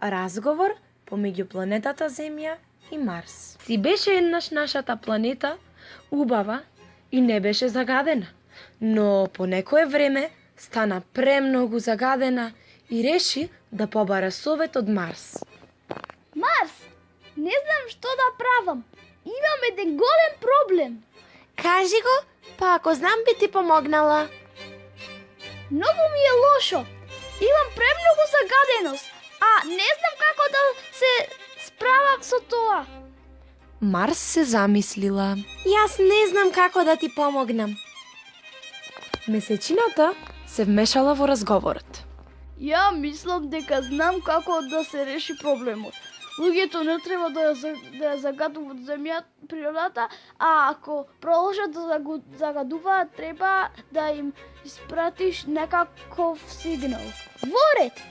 Разговор помеѓу планетата Земја и Марс. Си беше еднаш нашата планета убава и не беше загадена, но по некое време стана премногу загадена и реши да побара совет од Марс. Марс, не знам што да правам. Имам еден голем проблем. Кажи го, па ако знам би ти помогнала. Многу ми е лошо. Имам премногу загаденост, а не знам како да се справам со тоа. Марс се замислила. Јас не знам како да ти помогнам. Месечината се вмешала во разговорот. Ја мислам дека знам како да се реши проблемот. Луѓето не треба да ја загадуваат земјата, природата, а ако продолжат да загадуваат, треба да им испратиш некаков сигнал. Во ред!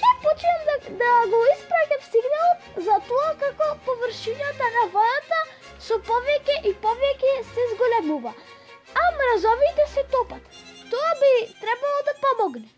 Ќе почнем да го испраќам сигналот за тоа како површината на водата со повеќе и повеќе се зголемува, а мразовите се топат. Тоа би требало да помогне.